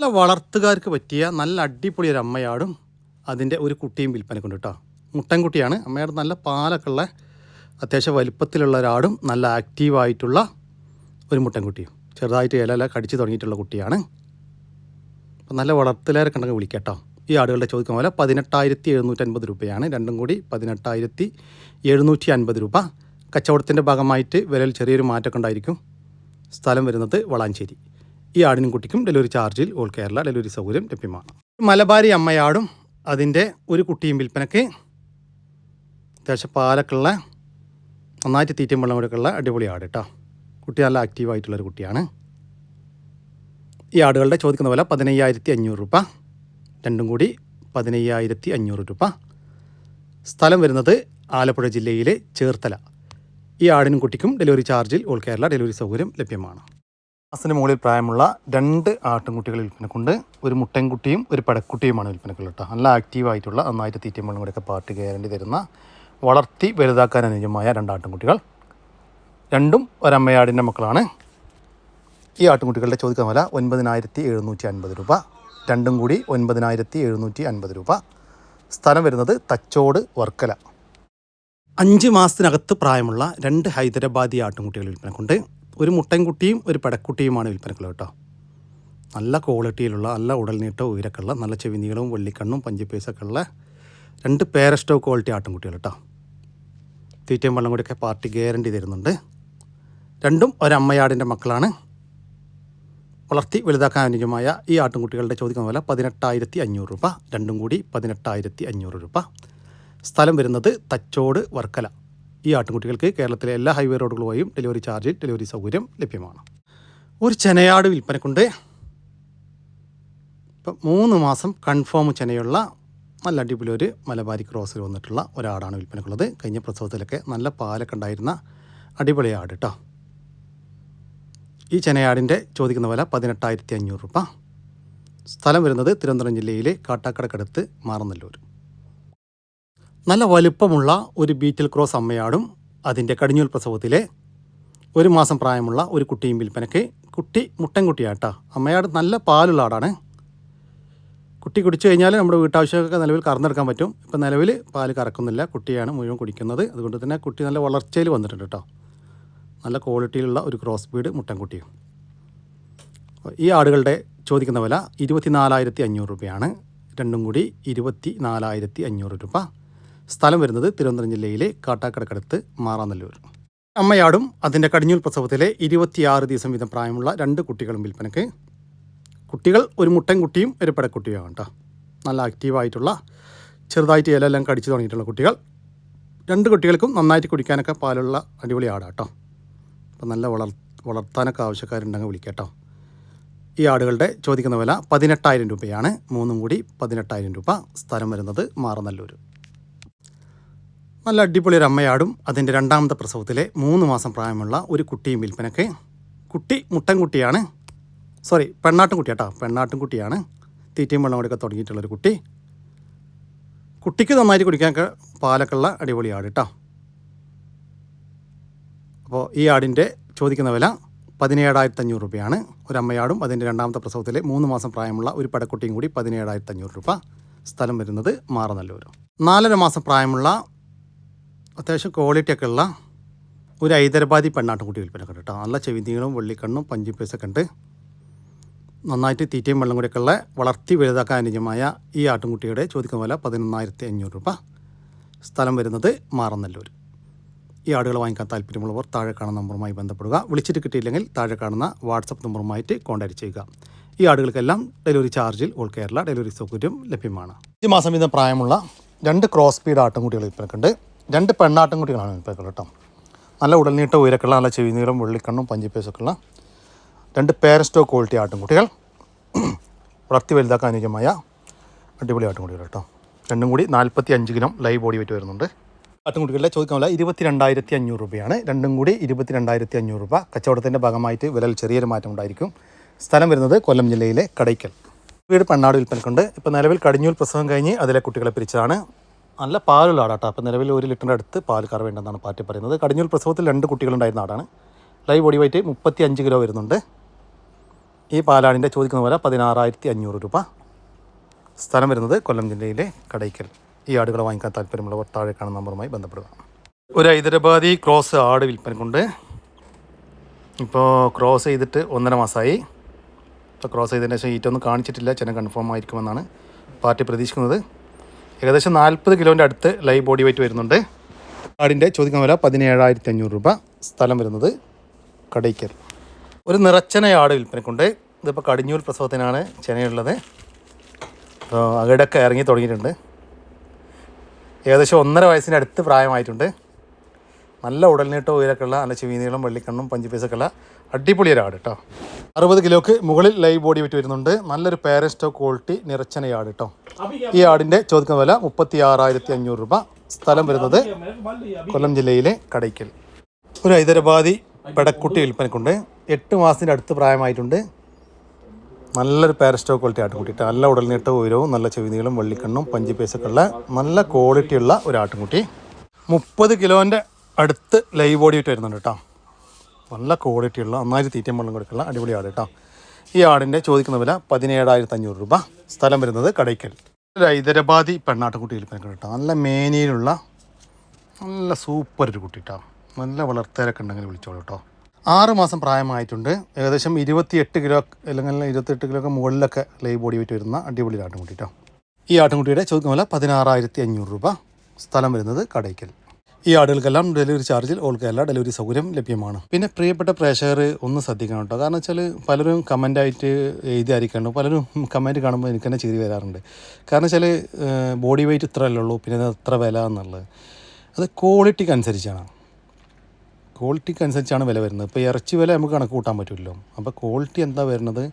നല്ല വളർത്തുകാർക്ക് പറ്റിയ നല്ല അടിപൊളി ഒരു അമ്മയാടും അതിൻ്റെ ഒരു കുട്ടിയും വിൽപ്പനക്കുണ്ട് കേട്ടോ. മുട്ടൻകുട്ടിയാണ്. അമ്മയാട് നല്ല പാലൊക്കെ ഉള്ള അത്യാവശ്യം വലിപ്പത്തിലുള്ള ഒരാടും നല്ല ആക്റ്റീവായിട്ടുള്ള ഒരു മുട്ടൻകുട്ടിയും. ചെറുതായിട്ട് ഇല കടിച്ചു തുടങ്ങിയിട്ടുള്ള കുട്ടിയാണ്. അപ്പം നല്ല വളർത്തലേരൊക്കെ ഉണ്ടെങ്കിൽ വിളിക്കാം കേട്ടോ. ഈ ആടുകളുടെ ചോദിക്കുന്ന പോലെ 18,750 രൂപയാണ്. രണ്ടും കൂടി 18,750 രൂപ. കച്ചവടത്തിൻ്റെ ഭാഗമായിട്ട് വിലയിൽ ചെറിയൊരു മാറ്റമൊക്കെ ഉണ്ടായിരിക്കും. സ്ഥലം വരുന്നത് വളാഞ്ചേരി. ഈ ആടിനും കുട്ടിക്കും ഡെലിവറി ചാർജിൽ ഓൾ കേരള ഡെലിവറി സൗകര്യം ലഭ്യമാണ്. മലബാരി അമ്മയാടും അതിൻ്റെ ഒരു കുട്ടിയും വിൽപ്പനയ്ക്ക്. അത്യാവശ്യം പാലൊക്കെയുള്ള നന്നായിട്ട് തീറ്റയും വെള്ളം കൂടെയൊക്കെ ഉള്ള അടിപൊളി ആട് കേട്ടോ. കുട്ടി നല്ല ആക്റ്റീവായിട്ടുള്ളൊരു കുട്ടിയാണ്. ഈ ആടുകളുടെ ചോദിക്കുന്ന പോലെ 15,500 രൂപ. രണ്ടും കൂടി 15,500 രൂപ. സ്ഥലം വരുന്നത് ആലപ്പുഴ ജില്ലയിലെ ചേർത്തല. ഈ ആടിനും കുട്ടിക്കും ഡെലിവറി ചാർജിൽ ഓൾ കേരള ഡെലിവറി സൗകര്യം ലഭ്യമാണ്. മാസത്തിന് മുകളിൽ പ്രായമുള്ള 2 ആട്ടിൻകുട്ടികൾ വിൽപ്പനക്കുണ്ട്. ഒരു മുട്ടൻകുട്ടിയും ഒരു പടക്കുട്ടിയുമാണ് വിൽപ്പനക്കുള്ളത് കേട്ടോ. നല്ല ആക്റ്റീവായിട്ടുള്ള നന്നായിട്ട് തീറ്റയും വെള്ളം കൂടെയൊക്കെ പാർട്ടി ഗ്യാരണ്ടി തരുന്ന വളർത്തി വലുതാക്കാൻ അനുയോജ്യമായ 2 ആട്ടിൻകുട്ടികൾ. രണ്ടും ഒരമ്മയാടിൻ്റെ മക്കളാണ്. ഈ ആട്ടിൻകുട്ടികളുടെ ചോദിക്കുന്ന വില 9,750 രൂപ. രണ്ടും കൂടി 9,750 രൂപ. സ്ഥലം വരുന്നത് തച്ചോട് വർക്കല. 5 മാസത്തിനകത്ത് പ്രായമുള്ള 2 ഹൈദരാബാദി ആട്ടിൻകുട്ടികൾ വിൽപ്പനക്കുണ്ട്. ഒരു മുട്ടൻകുട്ടിയും ഒരു പടക്കുട്ടിയുമാണ് വിൽപ്പനക്കുള്ളത് കേട്ടോ. നല്ല ക്വാളിറ്റിയിലുള്ള നല്ല ഉടൽനീട്ടവും ഉയരൊക്കെ ഉള്ള നല്ല ചെവിനീളവും വെള്ളിക്കണ്ണും പഞ്ചിപ്പേസൊക്കെ ഉള്ള 2 പേരസ്റ്റോ ക്വാളിറ്റി ആട്ടിൻകുട്ടികൾ കേട്ടോ. തീറ്റയും വെള്ളം കൂടിയൊക്കെ പാർട്ടി ഗ്യാരണ്ടി തരുന്നുണ്ട്. രണ്ടും ഒരമ്മയാടിൻ്റെ മക്കളാണ്. വളർത്തി വലുതാക്കാൻ അനുയോജ്യമായ ഈ ആട്ടിൻകുട്ടികളുടെ ചോദിക്കുന്ന പോലെ 18,500 രൂപ. രണ്ടും കൂടി 18,500 രൂപ. സ്ഥലം വരുന്നത് തച്ചോട് വർക്കല. ഈ ആട്ടിൻകുട്ടികൾക്ക് കേരളത്തിലെ എല്ലാ ഹൈവേ റോഡുകൾ വഴിയും ഡെലിവറി ചാർജിൽ ഡെലിവറി സൗകര്യം ലഭ്യമാണ്. ഒരു ചെനയാട് വിൽപ്പനക്കുണ്ട്. ഇപ്പം 3 മാസം കൺഫേം ചെനയുള്ള നല്ല അടിപൊളി ഒരു മലബാരി ക്രോസിൽ വന്നിട്ടുള്ള ഒരാടാണ് വിൽപ്പനക്കുള്ളത്. കഴിഞ്ഞ പ്രസവത്തിലൊക്കെ നല്ല പാലൊക്കെ ഉണ്ടായിരുന്ന അടിപൊളി ആട് കേട്ടോ. ഈ ചെനയാടിൻ്റെ ചോദിക്കുന്ന വില 18,500 രൂപ. സ്ഥലം വരുന്നത് തിരുവനന്തപുരം ജില്ലയിലെ കാട്ടാക്കടക്കടുത്ത് മാറനല്ലൂർ. നല്ല വലുപ്പമുള്ള ഒരു ബീറ്റൽ ക്രോസ് അമ്മയാടും അതിൻ്റെ കടിഞ്ഞൂൽ പ്രസവത്തിലെ 1 മാസം പ്രായമുള്ള ഒരു കുട്ടിയും വിൽപ്പനയ്ക്ക്. കുട്ടി മുട്ടൻകുട്ടിയാട്ടോ. അമ്മയാട് നല്ല പാലുള്ള ആടാണ്. കുട്ടി കുടിച്ചു കഴിഞ്ഞാൽ നമ്മുടെ വീട്ടാവശ്യമൊക്കെ നിലവിൽ കറന്നെടുക്കാൻ പറ്റും. ഇപ്പം നിലവിൽ പാല് കറക്കുന്നില്ല, കുട്ടിയാണ് മുഴുവൻ കുടിക്കുന്നത്. അതുകൊണ്ട് തന്നെ കുട്ടി നല്ല വളർച്ചയിൽ വന്നിട്ടുണ്ട് കേട്ടോ. നല്ല ക്വാളിറ്റിയിലുള്ള ഒരു ക്രോസ് ബീഡ് മുട്ടൻകുട്ടിയും. ഈ ആടുകളുടെ ചോദിക്കുന്ന വില 24,500 രൂപയാണ്. രണ്ടും കൂടി 24,500 രൂപ. സ്ഥലം വരുന്നത് തിരുവനന്തപുരം ജില്ലയിലെ കാട്ടാക്കടക്കടുത്ത് മാറാനല്ലൂർ. അമ്മയാടും അതിൻ്റെ കടിഞ്ഞൂൽ പ്രസവത്തിലെ 26 ദിവസം വീതം പ്രായമുള്ള 2 കുട്ടികളും വിൽപ്പനയ്ക്ക്. കുട്ടികൾ ഒരു മുട്ടൻകുട്ടിയും ഒരു പടക്കുട്ടിയുമാണ് കേട്ടോ. നല്ല ആക്റ്റീവായിട്ടുള്ള ചെറുതായിട്ട് ഇലയെല്ലാം കടിച്ചു തുടങ്ങിയിട്ടുള്ള കുട്ടികൾ. 2 കുട്ടികൾക്കും നന്നായിട്ട് കുടിക്കാനൊക്കെ പാലുള്ള അടിപൊളി ആടാട്ടോ. അപ്പം നല്ല വളർത്താനൊക്കെ ആവശ്യക്കാരുണ്ടെങ്കിൽ വിളിക്കാം കേട്ടോ. ഈ ആടുകളുടെ ചോദിക്കുന്ന വില 18,000 രൂപയാണ്. മൂന്നും കൂടി 18,000 രൂപ. സ്ഥലം വരുന്നത് മാറനല്ലൂർ. നല്ല അടിപൊളി ഒരു അമ്മയാടും അതിൻ്റെ 2ാമത്തെ പ്രസവത്തിലെ 3 മാസം പ്രായമുള്ള ഒരു കുട്ടിയും വിൽപ്പനയ്ക്ക്. കുട്ടി മുട്ടൻകുട്ടിയാണ്. പെണ്ണാട്ടുംകുട്ടി കേട്ടോ. പെണ്ണാട്ടുംകുട്ടിയാണ്. തീറ്റയും വെള്ളം കൂടിയൊക്കെ തുടങ്ങിയിട്ടുള്ളൊരു കുട്ടി. കുട്ടിക്ക് നന്നായിട്ട് കുടിക്കാനൊക്കെ പാലൊക്കെ ഉള്ള അടിപൊളി ആട് കേട്ടോ. അപ്പോൾ ഈ ആടിൻ്റെ ചോദിക്കുന്ന വില 17,500 രൂപയാണ്. ഒരു അമ്മയാടും അതിൻ്റെ 2ാമത്തെ പ്രസവത്തിലെ 3 മാസം പ്രായമുള്ള ഒരു പടക്കുട്ടിയും കൂടി 17,500 രൂപ. സ്ഥലം വരുന്നത് മാറനല്ലൂർ. 4.5 മാസം പ്രായമുള്ള അത്യാവശ്യം ക്വാളിറ്റിയൊക്കെ ഉള്ള ഒരു ഹൈദരാബാദി പെണ്ണാട്ടുംകുട്ടി വിൽപ്പനൊക്കെ കേട്ടോ. നല്ല ചെവിനീളവും വെള്ളിക്കണ്ണും പഞ്ചിപ്പേസൊക്കെ ഉണ്ട്. നന്നായിട്ട് തീറ്റയും വെള്ളം കൂടിയൊക്കെ ഉള്ള വളർത്തി വലുതാക്കാൻ അനുയോജ്യമായ ഈ ആട്ടിൻകുട്ടിയുടെ ചോദിക്കുന്ന വില 11,500 രൂപ. സ്ഥലം വരുന്നത് മാറനല്ലൂർ. ഈ ആടുകൾ വാങ്ങിക്കാൻ താല്പര്യമുള്ളവർ താഴെ കാണുന്ന നമ്പറുമായി ബന്ധപ്പെടുക. വിളിച്ചിട്ട് കിട്ടിയില്ലെങ്കിൽ താഴെ കാണുന്ന വാട്സപ്പ് നമ്പറുമായിട്ട് കോൺടാക്റ്റ് ചെയ്യുക. ഈ ആടുകൾക്കെല്ലാം ഡെലിവറി ചാർജിൽ ഓൾ കേരള ഡെലിവറി സൗകര്യം ലഭ്യമാണ്. 5 മാസം വീതം പ്രായമുള്ള 2 ക്രോസ് ബീഡ് ആട്ടിൻകുട്ടികൾ വിൽപ്പനക്കുണ്ട്. 2 പെണ്ണാട്ടിൻകുട്ടികളാണ് വിൽപ്പനക്കുള്ളത് കേട്ടോ. നല്ല ഉടൽനീട്ട ഉയരക്കുള്ള നല്ല ചെവിനീളം വെള്ളിക്കണ്ണും പഞ്ചിപ്പേസൊക്കെ ഉള്ള 2 പേരസ്റ്റോ ക്വാളിറ്റി ആട്ടിൻകുട്ടികൾ. വളർത്തി വലുതാക്കാൻ അനുയോജ്യമായ അടിപൊളി ആട്ടിൻകുട്ടികൾ കേട്ടോ. രണ്ടും കൂടി 45 കിലോ ലൈവ് ബോഡി വെയിറ്റ് വരുന്നുണ്ട്. ആട്ടിൻകുട്ടികളുടെ ചോദിക്കാൻ വില 22,500 രൂപയാണ്. രണ്ടും കൂടി 22,500 രൂപ. കച്ചവടത്തിൻ്റെ ഭാഗമായിട്ട് വിലയിൽ ചെറിയൊരു മാറ്റം ഉണ്ടായിരിക്കും. സ്ഥലം വരുന്നത് കൊല്ലം ജില്ലയിലെ കടയ്ക്കൽ. വീട് പെണ്ണാട് വിൽപ്പനക്കുണ്ട്. ഇപ്പോൾ നിലവിൽ കടിഞ്ഞൂൽ പ്രസവം കഴിഞ്ഞ് അതിലെ കുട്ടികളെ പിരിച്ചതാണ്. നല്ല പാലുള്ള ആടാട്ടോ. അപ്പോൾ നിലവിൽ 1 ലിറ്ററിൻ്റെ അടുത്ത് പാൽ കറവേണ്ടെന്നാണ് പാർട്ടി പറയുന്നത്. കടിഞ്ഞൂൽ പ്രസവത്തിൽ 2 കുട്ടികളുണ്ടായിരുന്ന ആടാണ്. ലൈവ് ബോഡി വെയിറ്റ് 35 കിലോ വരുന്നുണ്ട്. ഈ പാലാടിൻ്റെ ചോദിക്കുന്ന പോലെ 16,500 രൂപ. സ്ഥലം വരുന്നത് കൊല്ലം ജില്ലയിലെ കടയ്ക്കൽ. ഈ ആടുകളെ വാങ്ങിക്കാൻ താല്പര്യമുള്ളവർ താഴെ കാണുന്ന നമ്പറുമായി ബന്ധപ്പെടുക. ഒരു ഹൈദരാബാദി ക്രോസ് ആട് വിൽപ്പനക്കുണ്ട്. ഇപ്പോൾ ക്രോസ് ചെയ്തിട്ട് 1.5 മാസമായി. ഇപ്പോൾ ക്രോസ് ചെയ്തതിന് ശേഷം ഈറ്റൊന്നും കാണിച്ചിട്ടില്ല. ചെന കൺഫേം ആയിരിക്കുമെന്നാണ് പാർട്ടി പ്രതീക്ഷിക്കുന്നത്. ഏകദേശം 40 കിലോൻ്റെ അടുത്ത് ലൈവ് ബോഡി വെയിറ്റ് വരുന്നുണ്ട്. ആടിൻ്റെ ചോദിക്കുന്ന വില 17,500 രൂപ. സ്ഥലം വരുന്നത് കടയ്ക്കൽ. ഒരു നിറച്ചന ആട് വിൽപ്പനക്കുണ്ട്. ഇതിപ്പോൾ കടിഞ്ഞൂൽ പ്രസവത്തിനാണ് ചെനയുള്ളത്. അപ്പോൾ അകടൊക്കെ ഇറങ്ങി തുടങ്ങിയിട്ടുണ്ട്. ഏകദേശം 1.5 വയസ്സിൻ്റെ അടുത്ത് പ്രായമായിട്ടുണ്ട്. നല്ല ഉടൽനീട്ടോ ഉയരൊക്കെ ഉള്ള നല്ല ചെവിനീളം വെള്ളിക്കണ്ണും പഞ്ചുപീസൊക്കെ ഉള്ള അടിപൊളി ഒരു ആട് കേട്ടോ. 60 കിലോക്ക് മുകളിൽ ലൈവ് ബോഡി വെയിറ്റ് വരുന്നുണ്ട്. നല്ലൊരു പാരൻ സ്റ്റോക്ക് ക്വാളിറ്റി നിറച്ചന ആട് കേട്ടോ. ഈ ആടിൻ്റെ ചോദിക്കുന്ന വില 36,500 രൂപ. സ്ഥലം വരുന്നത് കൊല്ലം ജില്ലയിലെ കടയ്ക്കൽ. ഒരു ഹൈദരാബാദി പെടക്കുട്ടി വിൽപ്പനക്കുണ്ട്. 8 മാസത്തിൻ്റെ അടുത്ത് പ്രായമായിട്ടുണ്ട്. നല്ലൊരു പാരസ്റ്റോ ക്വാളിറ്റി ആട്ടുംകുട്ടി. നല്ല ഉടൽനീട്ടവും ഉയരവും നല്ല ചെവിനീളം വെള്ളിക്കണ്ണും പഞ്ചിപ്പേസൊക്കെ ഉള്ള നല്ല ക്വാളിറ്റിയുള്ള ഒരു ആട്ടുംകുട്ടി. 30 കിലോൻ്റെ അടുത്ത് ലൈവ് ബോഡി വെയിറ്റ് വരുന്നുണ്ട് കേട്ടോ. നല്ല ക്വാളിറ്റിയുള്ള നന്നായിട്ട് തീറ്റയും വെള്ളം കൊടുക്കുള്ള അടിപൊളി ആട് കേട്ടോ. ഈ ആടിൻ്റെ ചോദിക്കുന്ന വില 17,500 രൂപ. സ്ഥലം വരുന്നത് കടയ്ക്കൽ. ഒരു ഹൈദരാബാദി പെണ്ണാട്ടുകുട്ടി വിൽപ്പനക്കുണ്ട് കേട്ടോ. നല്ല മേനിയിലുള്ള നല്ല സൂപ്പർ ഒരു കുട്ടി കേട്ടോ. നല്ല വളർത്തേരൊക്കെ ഉണ്ടെങ്കിൽ വിളിച്ചോളൂ കേട്ടോ. 6 മാസം പ്രായമായിട്ടുണ്ട്. ഏകദേശം 28 കിലോ അല്ലെങ്കിൽ 28 കിലോക്ക് മുകളിലൊക്കെ ലൈവ് ബോഡി വെയിറ്റ് വരുന്ന അടിപൊളി ആട്ടുംകുട്ടി കേട്ടോ. ഈ ആട്ടുംകുട്ടിയുടെ ചോദിക്കുന്ന പോലെ 16,500 രൂപ. സ്ഥലം വരുന്നത് കടയ്ക്കൽ. ഈ ആടുകൾക്കെല്ലാം ഡെലിവറി ചാർജിൽ ഓൾ കേരള ഡെലിവറി സൗകര്യം ലഭ്യമാണ്. പിന്നെ പ്രിയപ്പെട്ട പ്രേക്ഷകർ ഒന്ന് ശ്രദ്ധിക്കണം കേട്ടോ. കാരണം വെച്ചാൽ പലരും കമൻ്റായിട്ട് എഴുതിയായിരിക്കണം. പലരും കമൻറ്റ് കാണുമ്പോൾ എനിക്ക് തന്നെ ചിരി വരാറുണ്ട്. കാരണം വെച്ചാൽ ബോഡി വെയിറ്റ് ഇത്ര അല്ലേ ഉള്ളൂ, പിന്നെ എത്ര വില എന്നുള്ളത്. അത് ക്വാളിറ്റിക്ക് അനുസരിച്ചാണ്. ക്വാളിറ്റിക്ക് അനുസരിച്ചാണ് വില വരുന്നത്. ഇപ്പോൾ ഇറച്ചി വില നമുക്ക് കണക്ക് കൂട്ടാൻ പറ്റുമല്ലോ. അപ്പോൾ ക്വാളിറ്റി എന്താ വരുന്നത്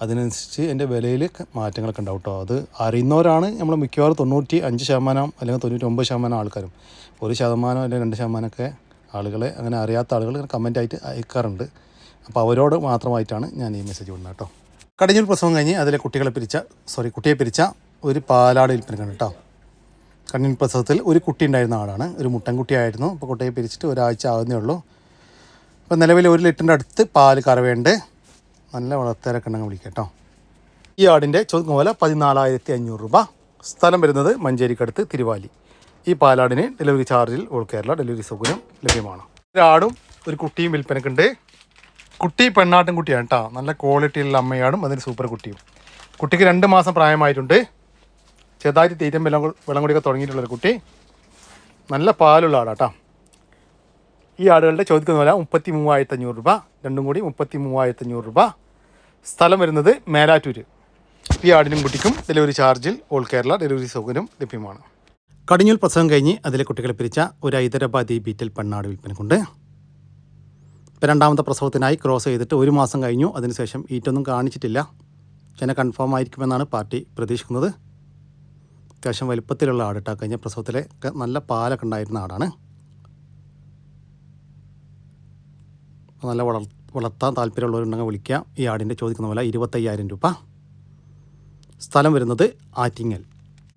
അതിനനുസരിച്ച് എൻ്റെ വിലയിൽ മാറ്റങ്ങളൊക്കെ ഉണ്ടാവും കേട്ടോ. അത് അറിയുന്നവരാണ് നമ്മൾ മിക്കവാറും 95% അല്ലെങ്കിൽ 99% ആൾക്കാരും. 1% അല്ലെങ്കിൽ 2% ആളുകളെ അങ്ങനെ അറിയാത്ത ആളുകൾ കമൻ്റായിട്ട് അയക്കാറുണ്ട്. അപ്പോൾ അവരോട് മാത്രമായിട്ടാണ് ഞാൻ ഈ മെസ്സേജ് വിടുന്നത് കേട്ടോ. കടിഞ്ഞൂൽ പ്രസവം കഴിഞ്ഞ് അതിലെ കുട്ടിയെ പിരിച്ച ഒരു പാലാട് വിൽപ്പനക്കാണ് കേട്ടോ. കടിഞ്ഞൂൽ പ്രസവത്തിൽ ഒരു കുട്ടി ഉണ്ടായിരുന്ന ആളാണ്. ഒരു മുട്ടൻകുട്ടിയായിരുന്നു. അപ്പോൾ കുട്ടിയെ പിരിച്ചിട്ട് ഒരാഴ്ച ആകുന്നേ ഉള്ളൂ. ഇപ്പോൾ നിലവിൽ 1 ലിറ്ററിൻ്റെ അടുത്ത് പാല് കറവേണ്ട നല്ല വളർത്തേരൊക്കെ ഉണ്ടെങ്കിൽ വിളിക്കാം കേട്ടോ. ഈ ആടിൻ്റെ ചോദിക്കുന്ന പോലെ 14,500 രൂപ. സ്ഥലം വരുന്നത് മഞ്ചേരിക്കടുത്ത് തിരുവാലി. ഈ പാലാടിന് ഡെലിവറി ചാർജിൽ ഓൾ കേരള ഡെലിവറി സൗകര്യം ലഭ്യമാണ്. ഒരാടും ഒരു കുട്ടിയും വിൽപ്പനക്കുണ്ട്. കുട്ടി പെണ്ണാട്ടും കുട്ടിയാണ് കേട്ടോ. നല്ല ക്വാളിറ്റിയുള്ള അമ്മയാടും അതിന് സൂപ്പർ കുട്ടിയും. കുട്ടിക്ക് 2 മാസം പ്രായമായിട്ടുണ്ട്. ചെറുതായിട്ട് തീറ്റം വെള്ളം കൂടിയൊക്കെ തുടങ്ങിയിട്ടുള്ളൊരു കുട്ടി. നല്ല പാലുള്ള ആടാട്ടോ. ഈ ആടുകളുടെ ചോദിക്കുന്ന വില 33,500 രൂപ. രണ്ടും കൂടി 33,500 രൂപ. സ്ഥലം വരുന്നത് മേലാറ്റൂർ. ഈ ആടിനും കുട്ടിക്കും ഡെലിവറി ചാർജിൽ ഓൾ കേരള ഡെലിവറി സൗകര്യം ലഭ്യമാണ്. കടിഞ്ഞൂൽ പ്രസവം കഴിഞ്ഞ് അതിലെ കുട്ടികളെ പിരിച്ച ഒരു ഹൈദരാബാദി ബീറ്റൽ പെണ്ണാട് വിൽപ്പനക്കുണ്ട്. ഇപ്പോൾ 2ാമത്തെ പ്രസവത്തിനായി ക്രോസ് ചെയ്തിട്ട് 1 മാസം കഴിഞ്ഞു. അതിനുശേഷം ഈറ്റൊന്നും കാണിച്ചിട്ടില്ല. ചെന കൺഫേം ആയിരിക്കുമെന്നാണ് പാർട്ടി പ്രതീക്ഷിക്കുന്നത്. അത്യാവശ്യം വലുപ്പത്തിലുള്ള ആട് കേട്ടോ. കഴിഞ്ഞ പ്രസവത്തിലെ നല്ല പാലൊക്കെ ഉണ്ടായിരുന്ന ആടാണ്. നല്ല വളർത്താൻ താല്പര്യമുള്ളവരുണ്ടെങ്കിൽ വിളിക്കുക. ഈ ആടിൻ്റെ ചോദിക്കുന്ന പോലെ 25,000 രൂപ. സ്ഥലം വരുന്നത് ആറ്റിങ്ങൽ.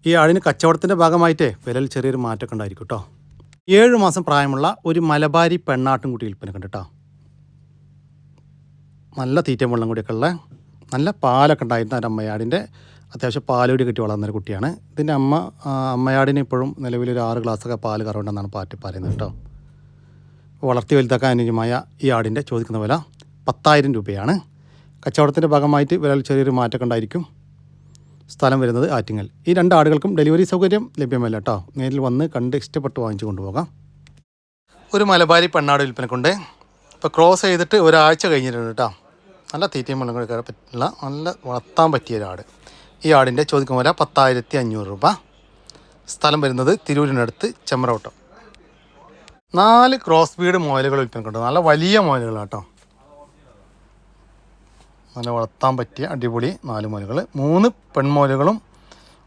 ഈ ആടിന് കച്ചവടത്തിൻ്റെ ഭാഗമായിട്ടേ വിലയിൽ ചെറിയൊരു മാറ്റമൊക്കെ ഉണ്ടായിരിക്കും കേട്ടോ. 7 മാസം പ്രായമുള്ള ഒരു മലബാരി പെണ്ണാട്ടും കുട്ടി വിൽപ്പനക്കുണ്ട് കേട്ടോ. നല്ല തീറ്റയും വെള്ളം കൂടിയൊക്കെ ഉള്ള നല്ല പാലൊക്കെ ഉണ്ടായിരുന്ന ഒരു അമ്മയാടിൻ്റെ അത്യാവശ്യം പാലുകൂടി കിട്ടി വളർന്നൊരു കുട്ടിയാണ്. ഇതിൻ്റെ അമ്മയാടിന് ഇപ്പോഴും നിലവിലൊരു 6 ഗ്ലാസ്സൊക്കെ പാല് കറവുണ്ടെന്നാണ് പാർട്ടി പറയുന്നത് കേട്ടോ. വളർത്തി വലുതാക്കാൻ അനുയോജ്യമായ ഈ ആടിൻ്റെ ചോദിക്കുന്ന വില 10,000 രൂപയാണ്. കച്ചവടത്തിൻ്റെ ഭാഗമായിട്ട് വിലയിൽ ചെറിയൊരു മാറ്റമൊക്കെ ഉണ്ടായിരിക്കും. സ്ഥലം വരുന്നത് ആറ്റിങ്ങൽ. ഈ 2 ആടുകൾക്കും ഡെലിവറി സൗകര്യം ലഭ്യമല്ല കേട്ടോ. നേരിൽ വന്ന് കണ്ട് ഇഷ്ടപ്പെട്ട് വാങ്ങിച്ചു കൊണ്ടുപോകാം. ഒരു മലബാരി പെണ്ണാട് വിൽപ്പനക്കുണ്ട്. ഇപ്പോൾ ക്രോസ് ചെയ്തിട്ട് ഒരാഴ്ച കഴിഞ്ഞിട്ടുണ്ട് കേട്ടോ. നല്ല തീറ്റയും വെള്ളം കൊടുക്കാൻ പറ്റുള്ള നല്ല വളർത്താൻ പറ്റിയ ഒരാട്. ഈ ആടിൻ്റെ ചോദിക്കുന്ന വില 10,500 രൂപ. സ്ഥലം വരുന്നത് തിരൂരിനടുത്ത് ചെമ്പ്രവട്ടം. 4 ക്രോസ് ബീഡ് മോയലുകൾ വിൽപ്പനക്കുണ്ട്. നല്ല വലിയ മോയലുകളാണ് കേട്ടോ. നല്ല വളർത്താൻ പറ്റിയ അടിപൊളി 4 മോയലുകൾ. 3 പെൺമോയലുകളും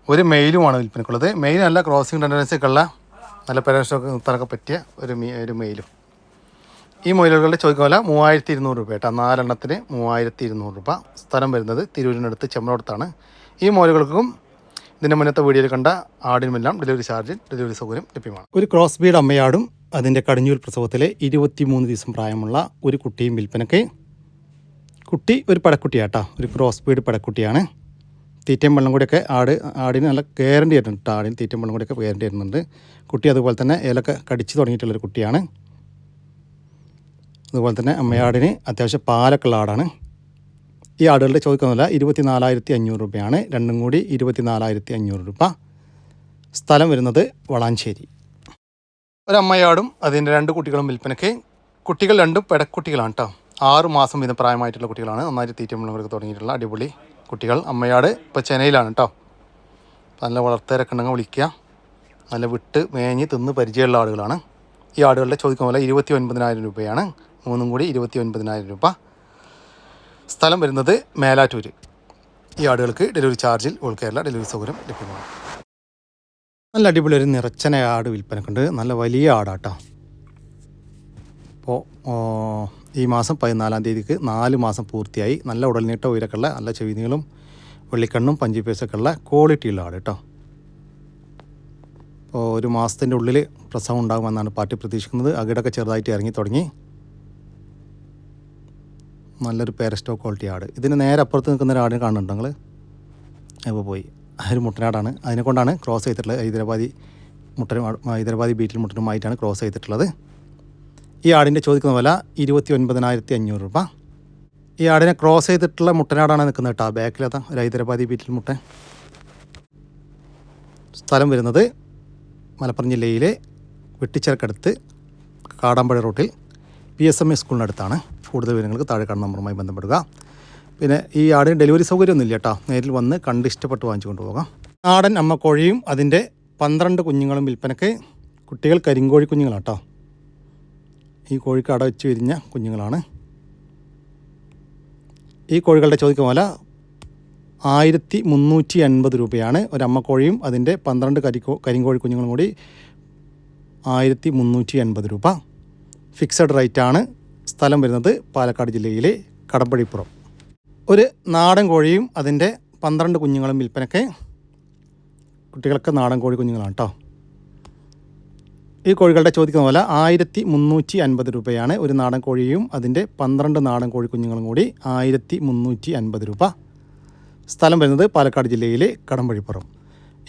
1 മെയിലുമാണ് വിൽപ്പനക്കുള്ളത്. മെയിൽ നല്ല ക്രോസിങ് ടെൻഡൻസിയൊക്കെ ഉള്ള നല്ല പെരൻസൊക്കെ നിർത്താനൊക്കെ പറ്റിയ ഒരു മെയിലും. ഈ മോയലുകളുടെ ചോദിക്കുന്ന വില 3,200 രൂപ കേട്ടോ. 4 എണ്ണത്തിന് 3,200 രൂപ. സ്ഥലം വരുന്നത് തിരൂരിനടുത്ത് ചെമ്പ്രവട്ടത്താണ്. ഈ മോയലുകൾക്കും ഇതിൻ്റെ മുന്നത്തെ വീഡിയോയിൽ കണ്ട ആടിനുമെല്ലാം ഡെലിവറി ചാർജിൽ ഡെലിവറി സൗകര്യം ലഭ്യമാണ്. ഒരു ക്രോസ് ബീഡ് അമ്മയാടും അതിൻ്റെ കടിഞ്ഞൂൽ പ്രസവത്തിലെ 23 ദിവസം പ്രായമുള്ള ഒരു കുട്ടിയും വിൽപ്പനയ്ക്ക്. കുട്ടി ഒരു പടക്കുട്ടിയാട്ടോ, ഒരു ക്രോസ് ബീഡ് പടക്കുട്ടിയാണ്. തീറ്റയും വെള്ളം കൂടിയൊക്കെ ആടിന് നല്ല ഗ്യാരണ്ടി ആയിട്ടുണ്ട് കേട്ടോ. ആടിന് തീറ്റയും വെള്ളം കൂടിയൊക്കെ ഗ്യാരണ്ടി ആയിരുന്നുണ്ട്. കുട്ടി അതുപോലെ തന്നെ ഇലൊക്കെ കടിച്ച് തുടങ്ങിയിട്ടുള്ളൊരു കുട്ടിയാണ്. അതുപോലെ തന്നെ അമ്മയാടിന് അത്യാവശ്യം പാലൊക്കെ ഉള്ള ആടാണ്. ഈ ആടുകളുടെ ചോദിക്കുന്നില്ല 24,500 രൂപയാണ്. രണ്ടും കൂടി 24,500 രൂപ. സ്ഥലം വരുന്നത് വളാഞ്ചേരി. ഒരമ്മയാടും അതിൻ്റെ 2 കുട്ടികളും വിൽപ്പനയ്ക്ക്. കുട്ടികൾ രണ്ടും പെടക്കുട്ടികളാണ് കേട്ടോ. 6 മാസം വീതം പ്രായമായിട്ടുള്ള കുട്ടികളാണ്. നന്നായിട്ട് തീറ്റയും വെള്ളം കൂടി തുടങ്ങിയിട്ടുള്ള അടിപൊളി കുട്ടികൾ. അമ്മയാട് ഇപ്പോൾ ചെന്നൈയിലാണ് കേട്ടോ. നല്ല വളർത്തരൊക്കെ ഉണ്ടെങ്കിൽ വിളിക്കുക. നല്ല വിട്ട് മേഞ്ഞ് തിന്ന് പരിചയമുള്ള ആടുകളാണ്. ഈ ആടുകളുടെ ചോദിക്കുന്ന പോലെ 29,000 രൂപയാണ്. മൂന്നും കൂടി 29,000 രൂപ. സ്ഥലം വരുന്നത് മേലാറ്റൂർ. ഈ ആടുകൾക്ക് ഡെലിവറി ചാർജിൽ ഓൾ കേരള ഡെലിവറി സൗകര്യം ലഭ്യമാണ്. നല്ല അടിപൊളി ഒരു നിറച്ചന ആട് വിൽപ്പനക്കുണ്ട്. നല്ല വലിയ ആടാട്ടോ. അപ്പോൾ ഈ മാസം 14-ാം തീയതിക്ക് 4 മാസം പൂർത്തിയായി. നല്ല ഉടൽനീട്ട ഉയരൊക്കെ ഉള്ള നല്ല ചെവിനീളും വെള്ളിക്കണ്ണും പഞ്ചിപ്പേസൊക്കെ ഉള്ള ക്വാളിറ്റിയുള്ള ആട് കേട്ടോ. അപ്പോൾ ഒരു മാസത്തിൻ്റെ ഉള്ളിൽ പ്രസവം ഉണ്ടാകുമെന്നാണ് പാർട്ടി പ്രതീക്ഷിക്കുന്നത്. അകിടൊക്കെ ചെറുതായിട്ട് ഇറങ്ങി തുടങ്ങി. നല്ലൊരു പേരസ്റ്റോ ക്വാളിറ്റി ആട്. ഇതിന് നേരെ അപ്പുറത്ത് നിൽക്കുന്ന ഒരു ആടിനെ കാണുന്നുണ്ടോ നിങ്ങൾ? ഇപ്പോൾ പോയി. ഒരു മുട്ടനാടാണ്. അതിനെക്കൊണ്ടാണ് ക്രോസ് ചെയ്തിട്ടുള്ളത്. ഹൈദരാബാദി ബീറ്റിൽ മുട്ടനുമായിട്ടാണ് ക്രോസ് ചെയ്തിട്ടുള്ളത്. ഈ ആടിൻ്റെ ചോദിക്കുന്ന വില 29,500 രൂപ. ഈ ആടിനെ ക്രോസ് ചെയ്തിട്ടുള്ള മുട്ടനാടാണ് നിൽക്കുന്നത് കേട്ടോ. ബാക്കിലതാ ഒരു ഹൈദരാബാദി ബീറ്റിൽ മുട്ടൻ. സ്ഥലം വരുന്നത് മലപ്പുറം ജില്ലയിലെ വെട്ടിച്ചിറക്കടുത്ത് കാടാമ്പഴ റൂട്ടിൽ PSMA സ്കൂളിനടുത്താണ്. കൂടുതൽ വിവരങ്ങൾക്ക് താഴെ കാണുന്ന നമ്പറുമായി ബന്ധപ്പെടുക. പിന്നെ ഈ ആടിന് ഡെലിവറി സൗകര്യമൊന്നും ഇല്ല കേട്ടോ. നേരിൽ വന്ന് കണ്ട് ഇഷ്ടപ്പെട്ട് വാങ്ങിച്ചു കൊണ്ടുപോകാം. നാടൻ അമ്മക്കോഴിയും അതിൻ്റെ 12 കുഞ്ഞുങ്ങളും വിൽപ്പനയ്ക്ക്. കുട്ടികൾ കരിങ്കോഴി കുഞ്ഞുങ്ങളാണ് കേട്ടോ. ഈ കോഴിക്ക് അടവെച്ച് വിരിഞ്ഞ കുഞ്ഞുങ്ങളാണ്. ഈ കോഴികളുടെ ചോദിക്കുന്ന പോലെ 1,350 രൂപയാണ്. ഒരമ്മക്കോഴിയും അതിൻ്റെ 12 കരിങ്കോഴി കുഞ്ഞുങ്ങളും കൂടി 1,350 രൂപ. ഫിക്സഡ് റേറ്റാണ്. സ്ഥലം വരുന്നത് പാലക്കാട് ജില്ലയിലെ കടമ്പഴിപ്പുറം. ഒരു നാടൻ കോഴിയും അതിൻ്റെ 12 കുഞ്ഞുങ്ങളും വിൽപ്പനയ്ക്ക്. കുട്ടികളൊക്കെ നാടൻ കോഴി കുഞ്ഞുങ്ങളാണ് കേട്ടോ. ഈ കോഴികളുടെ ചോദിക്കുന്ന പോലെ 1,350 രൂപയാണ്. ഒരു നാടൻ കോഴിയും അതിൻ്റെ 12 നാടൻ കോഴി കുഞ്ഞുങ്ങളും കൂടി 1,350 രൂപ. സ്ഥലം വരുന്നത് പാലക്കാട് ജില്ലയിലെ കടമ്പഴിപ്പുറം.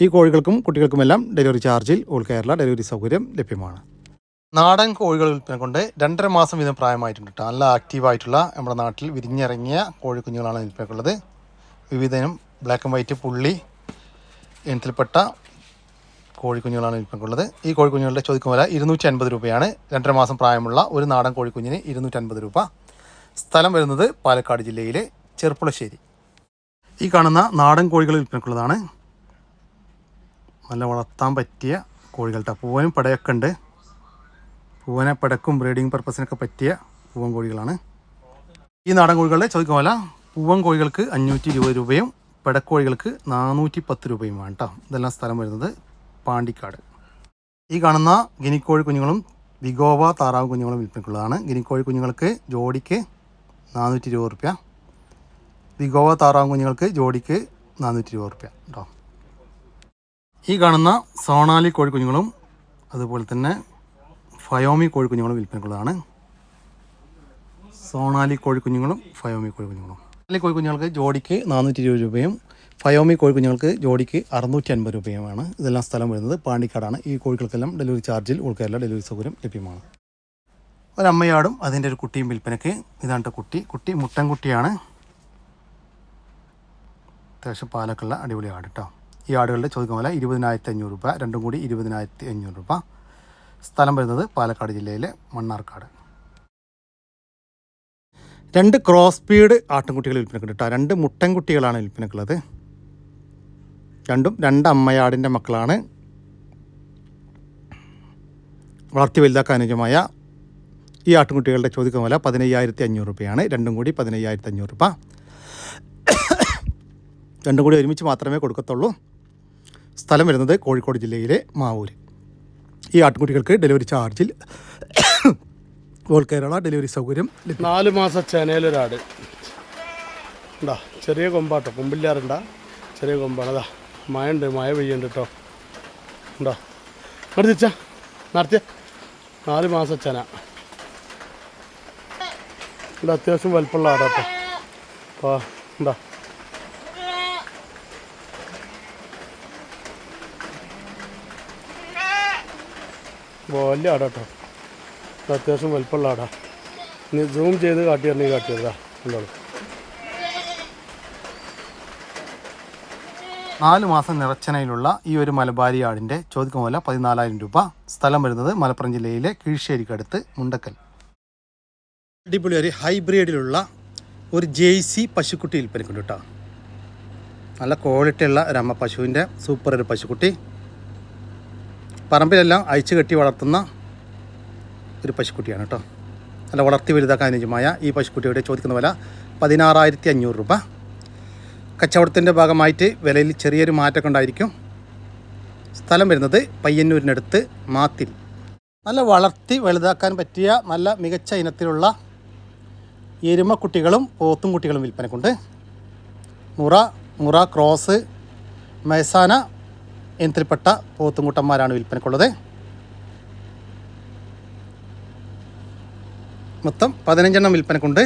ഈ കോഴികൾക്കും കുട്ടികൾക്കുമെല്ലാം ഡെലിവറി ചാർജിൽ ഓൾ കേരള ഡെലിവറി സൗകര്യം ലഭ്യമാണ്. നാടൻ കോഴികൾ വിൽപ്പന കൊണ്ട് 2.5 മാസം വീതം പ്രായമായിട്ടുണ്ട് കേട്ടോ. നല്ല ആക്റ്റീവായിട്ടുള്ള നമ്മുടെ നാട്ടിൽ വിരിഞ്ഞിറങ്ങിയ കോഴിക്കുഞ്ഞുങ്ങളാണ് വിൽപ്പനക്കുള്ളത്. വിവിധയിനം ബ്ലാക്ക് ആൻഡ് വൈറ്റ് പുള്ളി ഇനത്തിൽപ്പെട്ട കോഴിക്കുഞ്ഞുങ്ങളാണ് വിൽപ്പനക്കുള്ളത്. ഈ കോഴിക്കുഞ്ഞുങ്ങളുടെ ചോദിക്കുന്ന വില 250 രൂപയാണ്. 2.5 മാസം പ്രായമുള്ള ഒരു നാടൻ കോഴിക്കുഞ്ഞിന് 250 രൂപ. സ്ഥലം വരുന്നത് പാലക്കാട് ജില്ലയിലെ ചെർപ്പുളശ്ശേരി. ഈ കാണുന്ന നാടൻ കോഴികൾ വിൽപ്പനക്കുള്ളതാണ്. നല്ല വളർത്താൻ പറ്റിയ കോഴികൾ കേട്ടോ. പൂവനും പടയൊക്കെ ഉണ്ട്. പൂവനെ പടക്കും ബ്രീഡിങ് പർപ്പസിനൊക്കെ പറ്റിയ പൂവൻ കോഴികളാണ്. ഈ നാടൻ കോഴികളുടെ ചോദിക്കുന്ന പോലെ പൂവൻ കോഴികൾക്ക് 520 രൂപയും പെടക്കോഴികൾക്ക് 410 രൂപയുമാണ് കേട്ടോ. ഇതെല്ലാം സ്ഥലം വരുന്നത് പാണ്ടിക്കാട്. ഈ കാണുന്ന ഗിനിക്കോഴി കുഞ്ഞുങ്ങളും വിഗോവ താറാവ് കുഞ്ഞുങ്ങളും വിൽപ്പനക്കുള്ളതാണ്. ഗിനിക്കോഴി കുഞ്ഞുങ്ങൾക്ക് ജോഡിക്ക് 420 രൂപ. വിഗോവ താറാവ് കുഞ്ഞുങ്ങൾക്ക് ജോഡിക്ക് 420 രൂപ കേട്ടോ. ഈ കാണുന്ന സോണാലി കോഴിക്കുഞ്ഞുങ്ങളും അതുപോലെ തന്നെ ഫയോമി കോഴിക്കുഞ്ഞുങ്ങളും വിൽപ്പനക്കുള്ളതാണ്. സോണാലി കോഴിക്കുഞ്ഞുങ്ങളും ഫയോമി കോഴിക്കുഞ്ഞുങ്ങളും. സോണാലി കോഴിക്കുഞ്ഞുങ്ങൾക്ക് ജോഡിക്ക് 420 രൂപയും ഫയോമി കോഴിക്കുഞ്ഞുങ്ങൾക്ക് ജോഡിക്ക് 650 രൂപയുമാണ്. ഇതെല്ലാം സ്ഥലം വരുന്നത് പാണ്ടിക്കാടാണ്. ഈ കോഴികൾക്കെല്ലാം ഡെലിവറി ചാർജിൽ ഓൾ കേരള ഡെലിവറി സൗകര്യം ലഭ്യമാണ്. ഒരമ്മയാടും അതിൻ്റെ ഒരു കുട്ടിയും വിൽപ്പനയ്ക്ക്. ഇതാണ് കുട്ടി മുട്ടൻകുട്ടിയാണ്. അത്യാവശ്യം പാലൊക്കെയുള്ള അടിപൊളി ആട് കേട്ടോ. ഈ ആടുകളുടെ ചോദിക്കുന്ന പോലെ 20,500 രൂപ. രണ്ടും കൂടി 20,500 രൂപ. സ്ഥലം വരുന്നത് പാലക്കാട് ജില്ലയിലെ മണ്ണാർക്കാട്. 2 ക്രോസ് ബീഡ് ആട്ടിൻകുട്ടികൾ വിൽപ്പനക്കുണ്ട് കേട്ടോ. 2 മുട്ടൻകുട്ടികളാണ് വിൽപ്പനക്കുള്ളത്. രണ്ടും 2 അമ്മയാടിൻ്റെ മക്കളാണ്. വളർത്തി വലുതാക്കാൻ അനുയോജ്യമായ ഈ ആട്ടിൻകുട്ടികളുടെ ചോദിക്കുന്ന പോലെ 15,500 രൂപയാണ്. രണ്ടും കൂടി 15,500 രൂപ. രണ്ടും കൂടി ഒരുമിച്ച് മാത്രമേ കൊടുക്കത്തുള്ളൂ. സ്ഥലം വരുന്നത് കോഴിക്കോട് ജില്ലയിലെ മാവൂർ. ഈ ആട്ടിൻകുട്ടികൾക്ക് ഡെലിവറി ചാർജിൽ ഓൾ കേരള ഡെലിവറി സൗകര്യം. 4 മാസം ചെനയിലൊരാട് ഉണ്ടാ. ചെറിയ കൊമ്പാട്ടോ, കൊമ്പില്ലാറുണ്ടാ. ചെറിയ കൊമ്പാണ്. അതാ മഴ പെയ്യുന്നുണ്ട് കേട്ടോ. ഉണ്ടോ നടത്തിച്ചാ നടത്തിയ 4 മാസം ചെന. ഇവിടെ അത്യാവശ്യം വലുപ്പമുള്ള ആടാട്ടോ. അപ്പോൾ എന്താ വലിയ ആടാ കേട്ടോ, അത്യാവശ്യം വലിപ്പമുള്ള ആടാ. ഇനി സൂം ചെയ്ത് കാട്ടിയതാ ഉണ്ടോ. 4 മാസം നിറച്ചനയിലുള്ള ഈ ഒരു മലബാരി ആടിൻ്റെ ചോദിക്കുന്ന വില 14,000 രൂപ. സ്ഥലം വരുന്നത് മലപ്പുറം ജില്ലയിലെ കീഴ്ശ്ശേരിക്കടുത്ത് മുണ്ടക്കൽ. അടിപൊളി ഒരു ഹൈബ്രിഡിലുള്ള ഒരു ജേഴ്സി പശുക്കുട്ടി വിൽപ്പനക്കുണ്ട് കേട്ടോ. നല്ല ക്വാളിറ്റിയുള്ള ഒരു അമ്മ പശുവിൻ്റെ സൂപ്പർ ഒരു പശുക്കുട്ടി. പറമ്പിലെല്ലാം അയച്ചു കെട്ടി വളർത്തുന്ന ഒരു പശുക്കുട്ടിയാണ് കേട്ടോ. നല്ല വളർത്തി വലുതാക്കാൻ അനുയോജ്യമായ ഈ പശുക്കുട്ടിയുടെ ചോദിക്കുന്ന വില 16,500 രൂപ. കച്ചവടത്തിൻ്റെ ഭാഗമായിട്ട് വിലയിൽ ചെറിയൊരു മാറ്റമൊക്കെ ഉണ്ടായിരിക്കും. സ്ഥലം വരുന്നത് പയ്യന്നൂരിനടുത്ത് മാത്തിൽ. നല്ല വളർത്തി വലുതാക്കാൻ പറ്റിയ നല്ല മികച്ച ഇനത്തിലുള്ള എരുമക്കുട്ടികളും പോത്തും കുട്ടികളും വിൽപ്പനക്കുണ്ട്. മുറ ക്രോസ് മെസാന ഇനത്തിൽപ്പെട്ട പോത്തുംകുട്ടന്മാരാണ് വിൽപ്പനക്കുള്ളത്. മൊത്തം 15 വിൽപ്പനക്കുണ്ട്.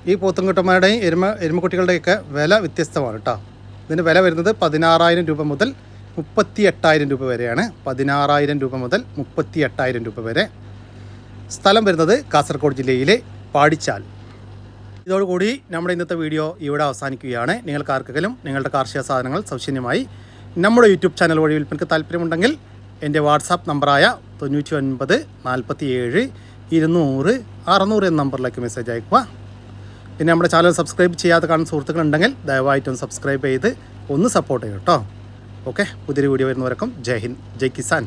ഈ പോത്തുംകുട്ടന്മാരുടെയും എരുമക്കുട്ടികളുടെയൊക്കെ വില വ്യത്യസ്തമാണ് കേട്ടോ. ഇതിന് വില വരുന്നത് 16,000 രൂപ മുതൽ 38,000 രൂപ വരെയാണ്. 16,000 രൂപ മുതൽ 38,000 രൂപ വരെ. സ്ഥലം വരുന്നത് കാസർഗോഡ് ജില്ലയിലെ പാടിച്ചാൽ. ഇതോടുകൂടി നമ്മുടെ ഇന്നത്തെ വീഡിയോ ഇവിടെ അവസാനിക്കുകയാണ്. നിങ്ങൾക്ക് ആർക്കെങ്കിലും നിങ്ങളുടെ കാർഷിക സാധനങ്ങൾ സൗജന്യമായി നമ്മുടെ യൂട്യൂബ് ചാനൽ വഴി വിൽപ്പനയ്ക്ക് താല്പര്യമുണ്ടെങ്കിൽ എൻ്റെ വാട്സാപ്പ് നമ്പറായ 99 47 200 600 എന്ന നമ്പറിലേക്ക് മെസ്സേജ് അയക്കുക. പിന്നെ നമ്മുടെ ചാനൽ സബ്സ്ക്രൈബ് ചെയ്യാതെ കാണുന്ന സുഹൃത്തുക്കളുണ്ടെങ്കിൽ ദയവായിട്ടൊന്ന് സബ്സ്ക്രൈബ് ചെയ്ത് ഒന്ന് സപ്പോർട്ട് ചെയ്യും കേട്ടോ. ഓക്കെ, പുതിയൊരു വീഡിയോ വരുന്നവരൊക്കെ ജയ് ഹിന്ദ്, ജയ് കിസാൻ.